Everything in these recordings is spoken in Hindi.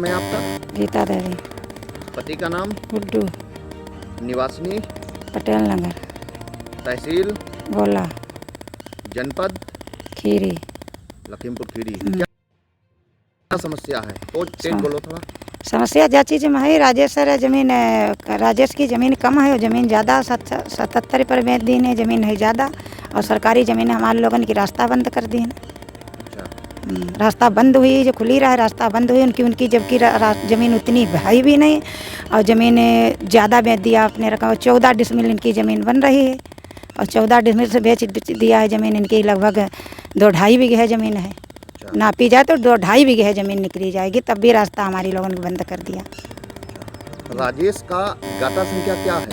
मैं आपका गीता देवी, पति का नाम, गुड्डू, निवासिनी, पटेल नगर, तहसील, गोला, जनपद खीरी। लखीमपुर खीरी। क्या समस्या है? तो तेज बोलो थोड़ा। समस्या जा चीज़ में है, राजेश सर जमीन राजेश की ज़मीन कम है और ज़मीन ज़्यादा 77 पर बेच दी है, ज़मीन है ज़्यादा और सरकारी ज़मीन हमारे लोगों की रास्ता बंद कर दी है। अच्छा, रास्ता बंद हुई, जो खुली रहा रास्ता बंद हुई उनकी जबकि ज़मीन उतनी भाई भी नहीं और ज़मीन ज़्यादा बेच दिया अपने रकम। 14 डिसमिल इनकी ज़मीन बन रही है और 14 डिसमिल से बेच दिया है ज़मीन इनकी। लगभग 2-2.5 बीघे ज़मीन है, नापी जाए तो 2-2.5 बीघे ज़मीन निकली जाएगी, तब भी रास्ता हमारी लोगों ने बंद कर दिया। राजेश का गाटा संख्या क्या है?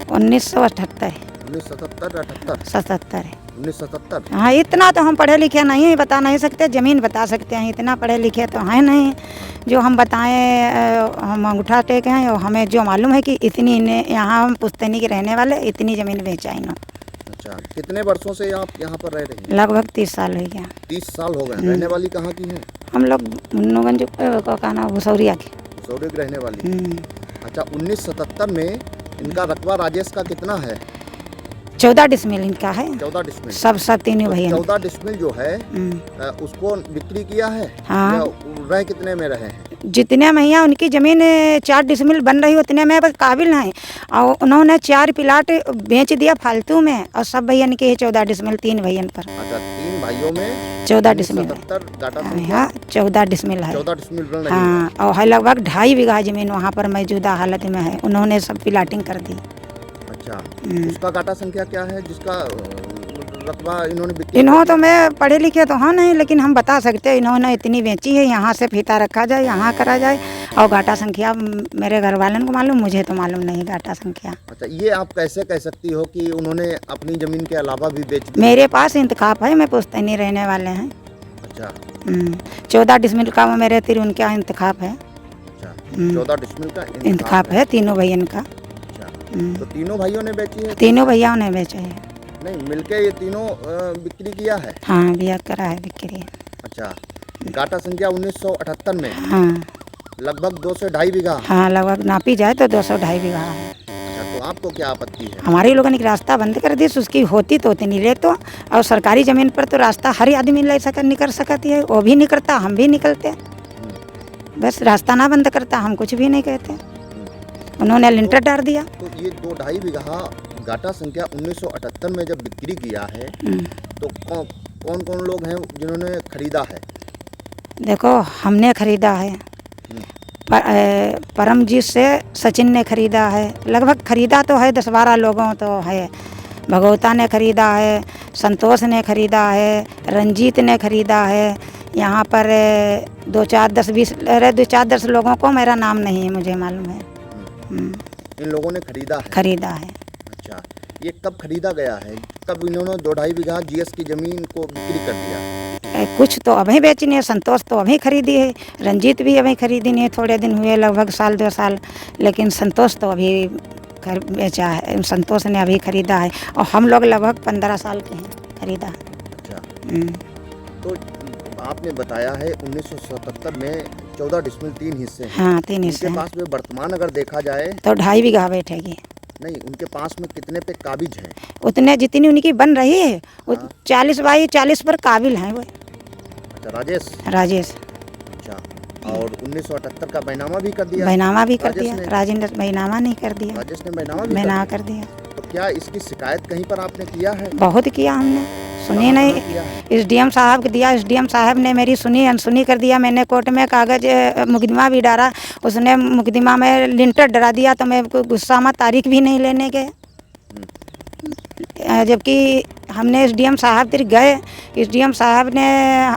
1978 1977 78 77 है। 1977। हाँ, इतना तो हम पढ़े लिखे नहीं हैं, बता नहीं सकते, ज़मीन बता सकते हैं, इतना पढ़े लिखे तो हैं नहीं जो हम बताएं। हम अंगूठा टेक हैं और हमें जो मालूम है कि इतनी यहाँ हम पुश्तैनी के रहने वाले इतनी ज़मीन बेचा इन्हों। अच्छा, कितने वर्षों से आप यहाँ पर रह रही हैं? लगभग 30 साल हो गया। 30 साल हो गए। रहने वाली कहाँ की हैं? हम लोग मुन्नूगंज का नाम भुसौरिया के। सौरे की रहने वाली। अच्छा, 1977 में इनका रकबा राजेश का कितना है? 14 डिसमिल इनका है। 14 डिसमिल। सब तीनों भैया। 14 डिसमिल जो है उसको बिक्री किया है? हाँ। या रह कितने में रहे हैं? जितने में यहाँ उनकी ज़मीन 4 डिसमिल बन रही उतने में बस काबिल नहीं और उन्होंने 4 प्लाट बेच दिया फालतू में और सब भैया के 14 डिसमिल 3 भैया पर। अच्छा, 3 भाइयों में 14 डिसमिल। 14 डिसमिल है। 14 डिसमिल बन रही है। हाँ, और है लगभग 2.5 बीघा ज़मीन वहाँ पर मौजूदा हालत में है, उन्होंने सब प्लाटिंग कर दी। अच्छा, उसका गाटा संख्या क्या है जिसका रकबा इन्होंने बिक्री? इन्हों तो मैं पढ़े लिखे तो हाँ नहीं, लेकिन हम बता सकते हैं इन्होंने इतनी बेची है, यहाँ से फीता रखा जाए, यहाँ करा जाए और गाटा संख्या मेरे घर वालों को मालूम, मुझे तो मालूम नहीं गाटा संख्या। अच्छा, ये आप कैसे कह सकती हो कि उन्होंने अपनी ज़मीन के अलावा भी बेच दी? मेरे पास इंतखाब है, मैं पुश्तैनी रहने वाले हैं। अच्छा, 14 डिसमिल का मेरे तिर उनका इंतखाब है। अच्छा, 14 डिसमिल का इंतखाब है तीनों भैया का। अच्छा, तो तीनों भाइयों ने बेची है? तीनों भैयाओं ने बेचे है। नहीं, मिलके ये तीनों बिक्री किया है? हाँ, बिया करा है बिक्री। अच्छा, गाटा संख्या 1978 में हाँ, लगभग 2 से 2.5 बीघा। हाँ, लगभग नापी जाए तो 200-2.5 बीघा है। अच्छा, तो आपको क्या आपत्ति है? हमारे लोगों ने रास्ता बंद कर दी, उसकी होती तो उतनी ले तो, और सरकारी ज़मीन पर तो रास्ता हर आदमी ले निकल सकती है, वो भी निकलता हम भी निकलते। बस रास्ता ना बंद करता हम कुछ भी नहीं कहते। उन्होंने लिंटर डाल दिया। तो ये 2-2.5 बीघा गाटा संख्या 1978 में जब बिक्री किया है तो कौन कौन लोग हैं जिन्होंने खरीदा है? देखो, हमने खरीदा है, परमजीत से सचिन ने खरीदा है, लगभग खरीदा तो है 10-12 लोगों तो है। भगवता ने खरीदा है, संतोष ने खरीदा है, रंजीत ने खरीदा है। यहाँ पर 2-4-10 लोगों को मेरा नाम नहीं है, मुझे मालूम है। इन लोगों ने खरीदा है? खरीदा है। अच्छा, ये कब खरीदा गया है? कब इन्होंने 2-2.5 बीघा जीएस की ज़मीन को बिक्री कर दिया? कुछ तो अभी बेचनी है, संतोष तो अभी खरीदी है, रंजीत भी अभी खरीदी नहीं है, थोड़े दिन हुए, लगभग 1-2 साल, लेकिन संतोष तो अभी बेचा है, संतोष ने अभी खरीदा है और हम लोग लगभग 15 साल के हैं खरीदा। अच्छा, तो आपने बताया है 1977 में 14 डिसमिल 3 हिस्से हैं। हाँ, 3 हिस्से उनके पास में वर्तमान अगर देखा जाए तो 2.5 बीघा बैठेगी। नहीं, उनके पास में कितने पे काबिज है? उतने जितनी उनकी बन रही है 40 बाई 40 पर काबिल हैं वो। अच्छा, राजेश। अच्छा, और 1978 का बैनामा भी कर दिया? बैनामा भी कर दिया। राजेंद्र बैनामा नहीं कर दिया, राजेश ने बैनामा भी कर दिया। तो क्या इसकी शिकायत कहीं पर आपने किया है? बहुत किया हमने, सुनी नहीं। SDM साहब को दिया, SDM साहब ने मेरी सुनी अनसुनी कर दिया। मैंने कोर्ट में कागज मुकदमा भी डाला, उसने मुकदमा में लिंटर डरा दिया, तो मैं गुस्सा में तारीख भी नहीं लेने गए। जबकि हमने SDM साहब फिर गए, SDM साहब ने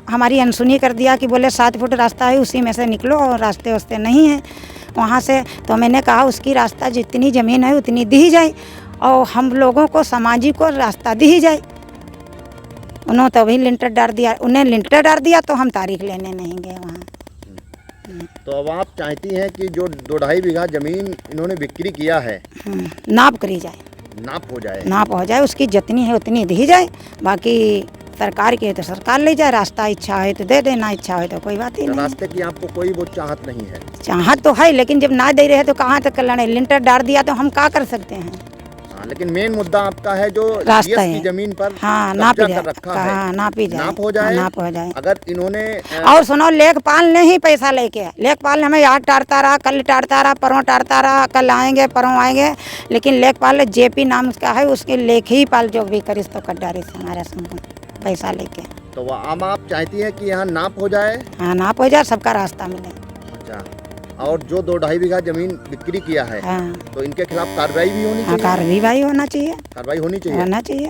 हमारी अनसुनी कर दिया कि बोले 7 फुट रास्ता है उसी में से निकलो और रास्ते वास्ते नहीं है वहाँ से। तो मैंने कहा उसकी रास्ता जितनी ज़मीन है उतनी दी जाए और हम लोगों को समाजी को रास्ता दी जाए। उन्होंने तो वही लिंटर डाल दिया, उन्हें लिंटर डाल दिया तो हम तारीख लेने नहीं गए वहाँ। तो अब आप चाहती हैं कि जो 2-2.5 बीघा ज़मीन इन्होंने बिक्री किया है नाप करी जाए, नाप हो जाए, नाप हो जाए, उसकी जितनी है उतनी दी जाए, बाकी सरकार की है तो सरकार ले जाए, रास्ता इच्छा है तो दे देना, इच्छा है तो कोई बात ही तो नहीं। रास्ते की आपको कोई वो चाहत नहीं है? चाहत तो है, लेकिन जब ना दे रहे तो कहाँ तक लड़े। लिंटर डाल दिया तो हम क्या कर सकते हैं। हाँ, लेकिन मेन मुद्दा आपका है जो रास्ता जीएस है। की जमीन पर हाँ, नाप कब्जा जाए, कर रखा है। हाँ, नाप ही जाए, नाप हो जाए, नाप हो जाए। अगर इन्होंने और सुनो, लेखपाल ने ही पैसा लेके, लेखपाल ने हमें आज टारता रहा, कल टारता रहा, परसों टारता रहा, कल आएंगे परसों आएंगे, लेकिन लेखपाल जेपी नाम उसका है, उसके लेख ही पाल जो भी करिस तो कड्डारी से हमारे संग पैसा लेके। तो वो आम आप चाहती हैं कि यहाँ नाप हो जाए? हाँ, नाप हो जाए, सबका रास्ता मिले। अच्छा, और जो 2-2.5 बीघा जमीन बिक्री किया है हाँ, तो इनके खिलाफ कार्रवाई भी होनी हाँ, चाहिए? कार्रवाई होना चाहिए, कार्रवाई होनी चाहिए। होना चाहिए।